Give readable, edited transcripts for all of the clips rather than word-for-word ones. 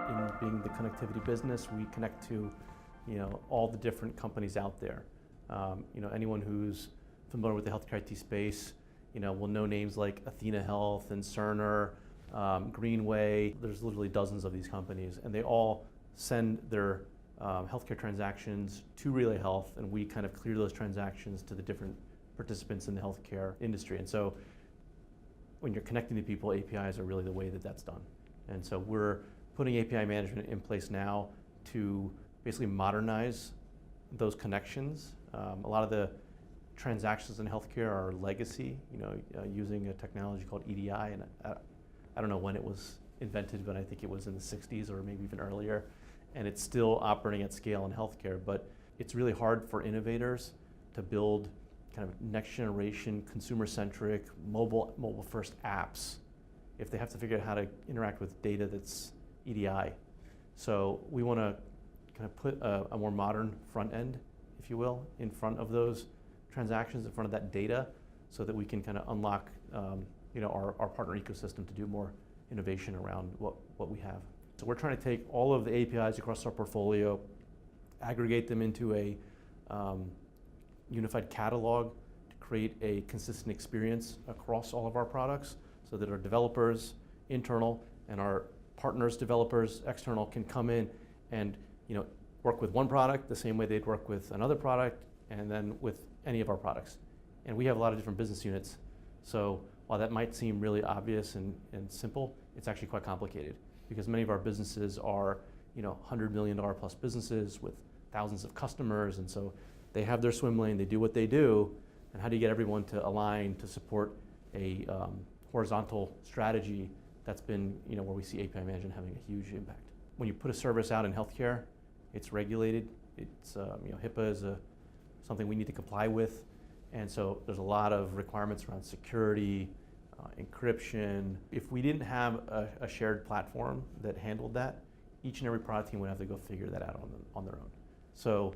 in being the connectivity business, we connect to, all the different companies out there. Anyone who's familiar with the healthcare IT space, will know names like Athena Health and Cerner, Greenway. There's literally dozens of these companies, and they all send their healthcare transactions to RelayHealth, and we kind of clear those transactions to the different participants in the healthcare industry. And so when you're connecting to people, APIs are really the way that that's done. And so we're putting API management in place now to basically modernize those connections. A lot of the transactions in healthcare are legacy, using a technology called EDI, and I don't know when it was invented, but I think it was in the 60s or maybe even earlier, and it's still operating at scale in healthcare. But it's really hard for innovators to build kind of next generation, consumer-centric, mobile-first apps if they have to figure out how to interact with data that's EDI. So we want to kind of put a more modern front end, if you will, in front of those transactions, in front of that data, so that we can kind of unlock our partner ecosystem to do more innovation around what we have. So we're trying to take all of the APIs across our portfolio, aggregate them into a unified catalog to create a consistent experience across all of our products, so that our developers, internal, and our partners, developers, external, can come in and work with one product the same way they'd work with another product, and then with any of our products. And we have a lot of different business units, so while that might seem really obvious and simple, it's actually quite complicated, because many of our businesses are $100 million plus businesses with thousands of customers, and so they have their swim lane, they do what they do, and how do you get everyone to align to support a horizontal strategy that's been where we see API management having a huge impact. When you put a service out in healthcare, it's regulated. It's HIPAA is something we need to comply with, and so there's a lot of requirements around security, encryption. If we didn't have a shared platform that handled that, each and every product team would have to go figure that out on their own. So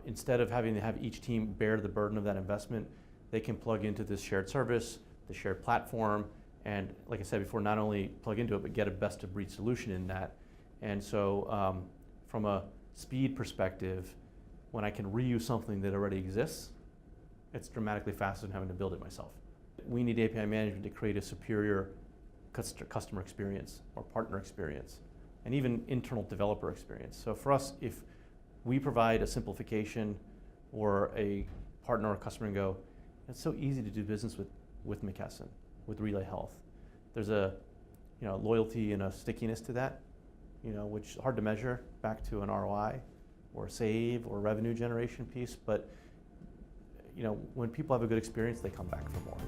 instead of having to have each team bear the burden of that investment, they can plug into this shared service, the shared platform, and like I said before, not only plug into it, but get a best of breed solution in that. And so from a speed perspective, when I can reuse something that already exists, it's dramatically faster than having to build it myself. We need API management to create a superior customer experience or partner experience, and even internal developer experience. So for us, if we provide a simplification or a partner or customer and go, it's so easy to do business with McKesson, with RelayHealth. There's a loyalty and a stickiness to that, which is hard to measure back to an ROI or save or revenue generation piece, but when people have a good experience, they come back for more.